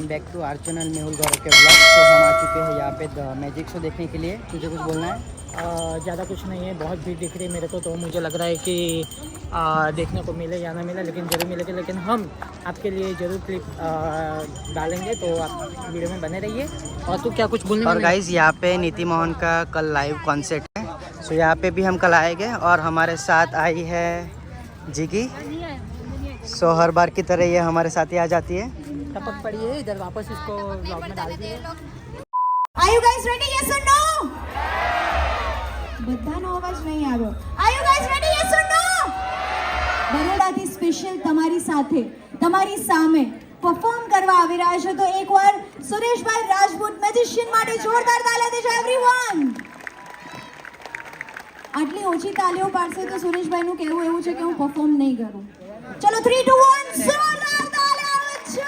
Back to our channel Mehul Gaurav के blog. तो हम आ चुके हैं यहाँ पे द मैजिक शो देखने के लिए। तुझे कुछ बोलना है? ज़्यादा कुछ नहीं है, बहुत भीड़ दिख रही है मेरे को, तो मुझे लग रहा है कि देखने को मिले या ना मिले, लेकिन ज़रूर मिलेगा। लेकिन हम आपके लिए ज़रूर क्लिप डालेंगे, तो आप वीडियो में बने रहिए। और तू क्या कुछ बोलने? और गाइज यहाँ पे नीति मोहन का कल लाइव कॉन्सर्ट है, सो यहाँ पे भी हम कल आएंगे। और हमारे साथ आई है जिगी। सो हर बार की तरह ये हमारे साथ ही आ जाती है। टपक पड़ी है इधर, वापस इसको ब्लॉग में डाल दिए। Are you guys ready? Yes or no? બધાનો અવાજ નહીં આવ્યો. Are you guys ready? Yes or no? બરોડાથી સ્પેશિયલ તમારી સાથે, તમારી સામે પરફોર્મ કરવા આવી રહ્યા છે, તો એકવાર સુરેશભાઈ રાજપૂત મેજિશિયન માટે જોરદાર તાળીઓ દેજો એવરીવન. આટલી ઓછી તાળીઓ પાડશે તો સુરેશભાઈનું કહેવું એવું છે કે હું પરફોર્મ નહીં કરું. ચલો 3 2 1 જોરદાર તાળીઓ છે.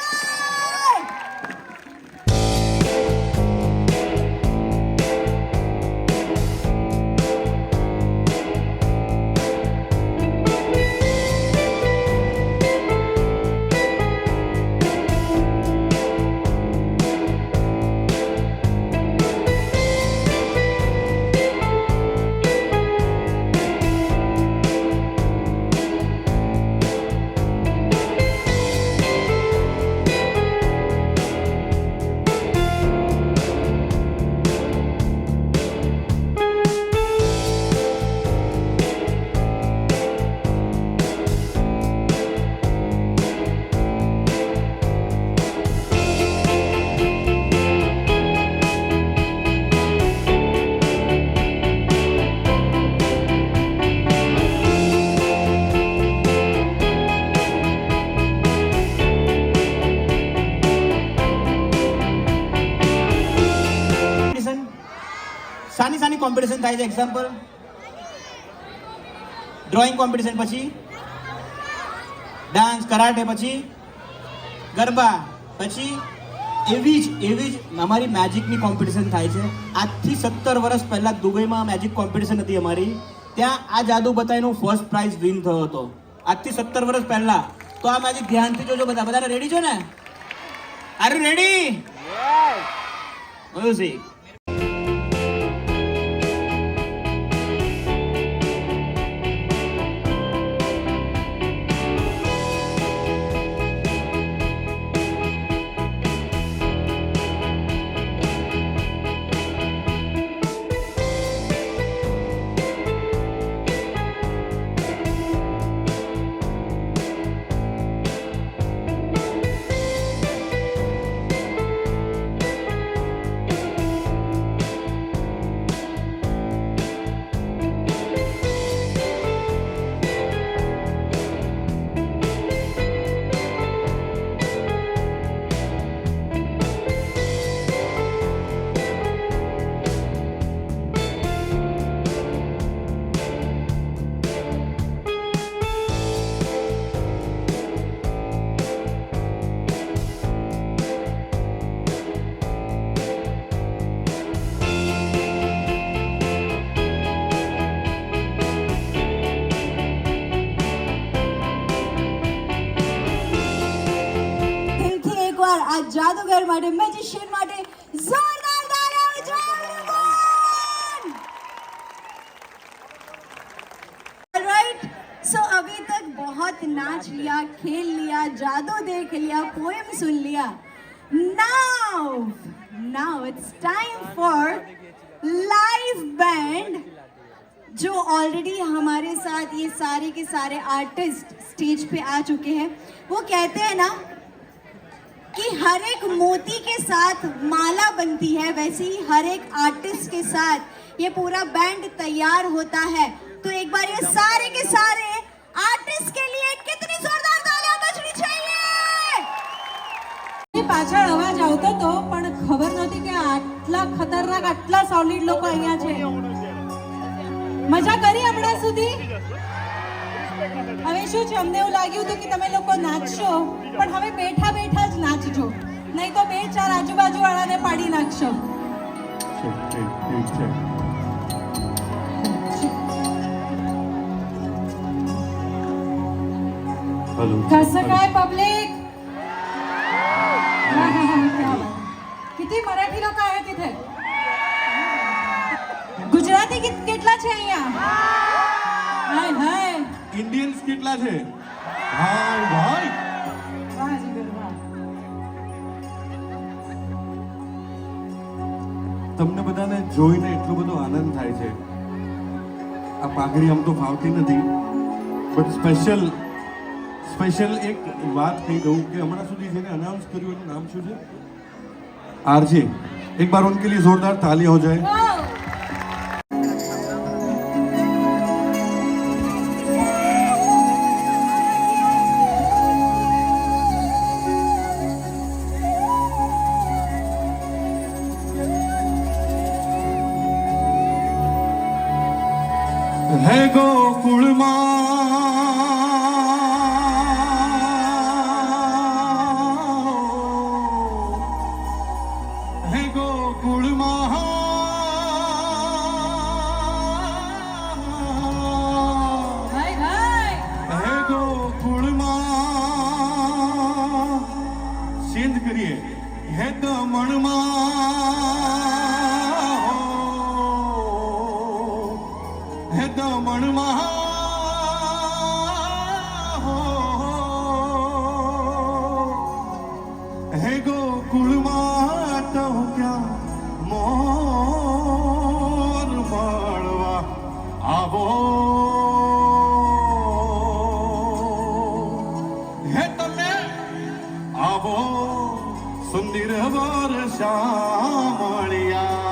સાની સાની કોમ્પિટિશન થાય છે. એક્ઝામ્પલ ડ્રોઈંગ કોમ્પિટિશન, પછી ડાન્સ કરાટે, પછી ગરબા, પછી એવી જ અમારી મેજિકની કોમ્પિટિશન થાય છે. આજથી 17 વર્ષ પહેલાં દુબઈમાં મેજિક કોમ્પિટિશન હતી અમારી. ત્યાં આ જાદુ બતાવીને ફર્સ્ટ પ્રાઇઝ વિન થયો હતો. આજથી 17 વર્ષ પહેલાં. તો આ મેજિક ધ્યાનથી જોજો બધા. બધાને રેડી છો ને? Are you ready? મ્યુઝિક. આ જાદુગર માટે, મેજિશિયન માટે જોરદાર તાળીઓ છે everyone. Alright, so अभी तक बहुत नाच लिया, खेल लिया, जादू देख लिया, पोएम सुन लिया. Now it's time for live band, जो ऑलरेडी हमारे साथ ये सारे के सारे आर्टिस्ट स्टेज पे आ चुके हैं. वो कहते हैं ना कि हर एक मोती के साथ माला बनती है, वैसे ही हर एक आर्टिस्ट के साथ ये पूरा बैंड तैयार होता है. तो एक बार ये सारे के सारे आर्टिस्ट के लिए कितनी जोरदार तालियां बजनी चाहिए. પાછળ અવાજ આવતો તો પણ ખબર નહોતી કે આટલા ખતરનાક, આટલા સોલિડ લોકો અહીંયા છે. મજા કરી હમણાં સુધી? હવે શું છે, અમને એવું લાગ્યું હતું કે તમે લોકો નાચશો, પણ હવે બેઠા બેઠા જ નાચજો, નહીં તો 2-4 આજુબાજુ વાળાને પાડી નાખશો. कसं काय पब्लिक? मराठी लोक आहेत तिथे गुजराती કેટલા છે અહીંયા હાય હાય ઇન્ડિયન્સ કેટલા છે ભાઈ ભાઈ વાહ જીગર વાહ તમને બધાને જોઈને એટલો બધો આનંદ થાય છે આ પાઘડી આમ તો ફાવતી નથી બટ સ્પેશિયલ એક વાત કહી દઉં કે હમણાં સુધી જેને અનાઉન્સ કર્યું એનું નામ શું છે આરજે एक बार उनके लिए जोरदार तालियां हो जाए है गोकुल है गोकुल હાય હાય है गोकुल सिंध करिए है दमण है दमण है गोकुल तो क्या मोर મળવા આવો હે તમે આવો સુંદર વર્ષા મળ્યા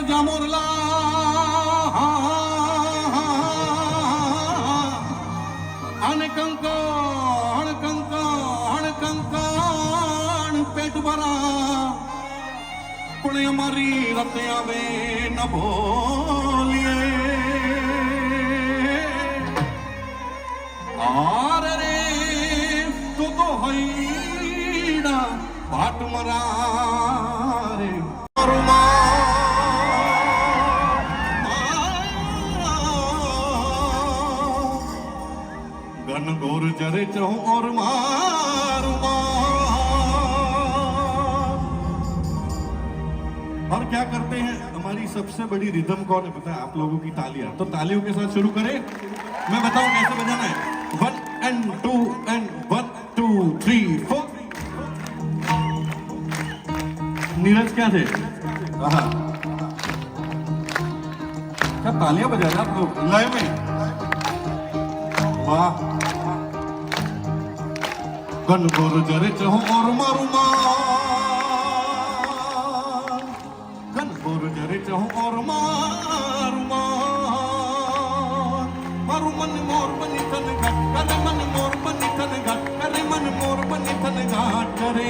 जा मोरला पेट भरा पुणे हमारी रतिया में न बोलिए आर रे तो हैना बाट मरा रे गन गोर जरे चहूं और मारू और क्या करते हैं हमारी सबसे बड़ी रिदम कौन है पता है आप लोगों की तालियां तो तालियों के साथ शुरू करें मैं बताऊं कैसे बजाना है 1 and 2 and 1 2 3 4 नीरज क्या थे क्या तालियां बजा रहे आप लोग लय में वाह गन गोर जरे चहूं और मारू जरे चहूं और मारू मारू मन मोर बनी तन घट करे मन मोर बनी तन घट करे मन मोर बनी तन घाट करे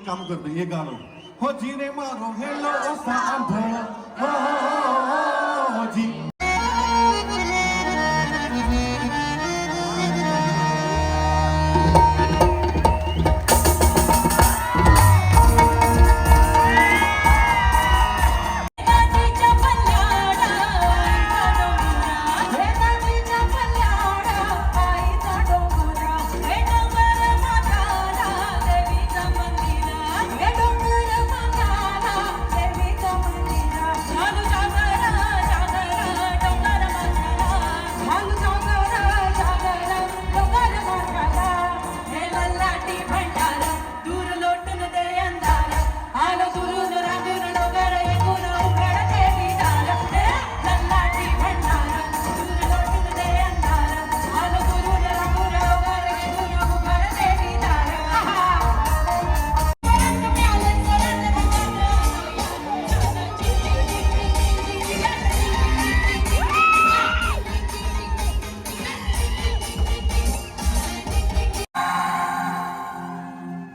काम कर दे ये गा लो हो जीने मारो हेलो हो जी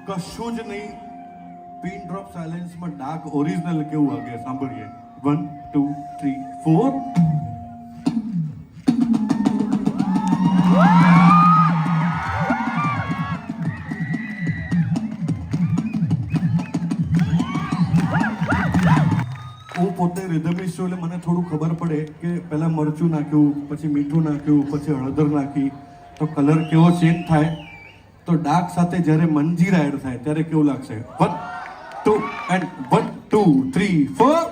કશું જ નહીં પિન ડ્રોપ સાયલેન્સ માં ડાર્ક ઓરિજિનલ કેવું વાગે સાંભળીએ 1 2 3 4 ऊपर પોતે રિધમિસ્ટ છું એટલે મને થોડું ખબર પડે કે પહેલાં મરચું નાખ્યું, પછી મીઠું નાખ્યું, પછી હળદર નાખી તો કલર કેવો ચેન્જ થાય. તો ડાર્ક સાથે જ્યારે મંજીરા એડ થાય ત્યારે કેવું લાગશે? 1 2 એન્ડ 1 2 3 4.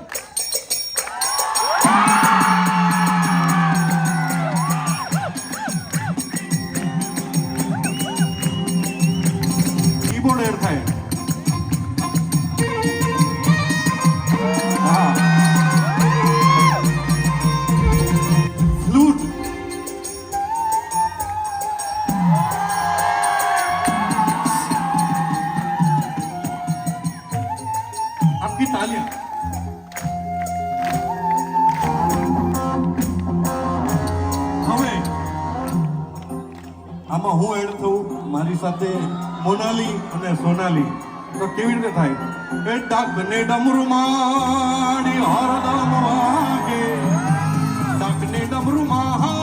કીબોર્ડ એડ થાય. હા, ફ્લૂટ. आपकी तालियां. હવે આમાં હું એડ થઉં, મારી સાથે મોનાલી અને સોનાલી, તો કેવી રીતે થાય? એ ડાકને ડમરુમાણી હરદમ વાગે, ડાકને ડમરુમા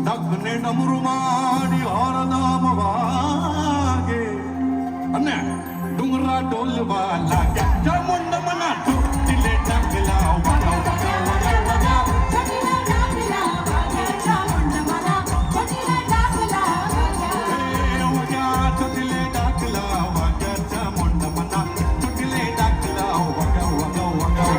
ડગને ડમરુમાની હરદમ વાગે અને ડુંગરા ડોલવા લાગ્યા. ચામુંડ મના ઢોકટીલે ડાકલા વગા વગા વગા વગા. ચોટીલે ડાકલા વાગ્યા, ચામુંડ મના ચોટીલે ડાકલા વગા વગા વગા.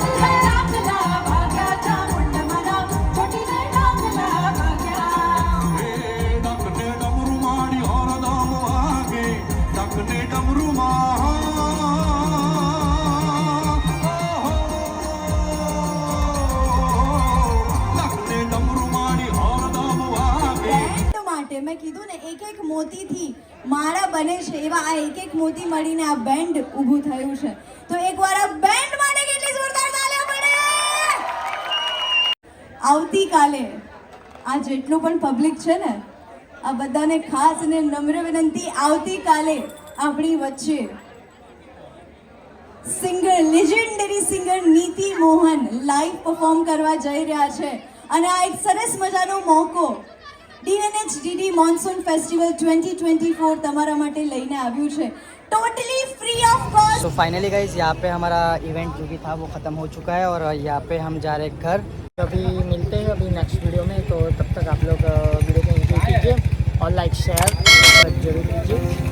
મેં કીધું ને એક એક મોતીથી માળા બને છે, એવા આ એક એક મોતી મળીને આ બેન્ડ ઊભું થયું છે. તો એકવાર આ બેન્ડ માટે કેટલી જોરદાર તાળીઓ પડે. આવતીકાલે આ જેટલું પણ પબ્લિક છે ને, આ બધાને ખાસ અને નમ્ર વિનંતી, આવતીકાલે આપણી વચ્ચે સિંગર, લેજેન્ડરી સિંગર નીતિ મોહન લાઈવ પરફોર્મ કરવા જઈ રહ્યા છે. અને આ એક સરસ મજાનો મોકો DNHDD मॉनसून फेस्टिवल 2024 તમારા માટે લઈને આવ્યું છે, टोटली फ्री ऑफ कॉस्ट. तो फाइनली गाइज यहाँ पे हमारा इवेंट जो भी था वो ख़त्म हो चुका है और यहाँ पे हम जा रहे हैं घर. तो अभी मिलते हैं अभी नेक्स्ट वीडियो में. तो तब तक आप लोग वीडियो को एंजॉय कीजिए और लाइक शेयर जरूर कीजिए.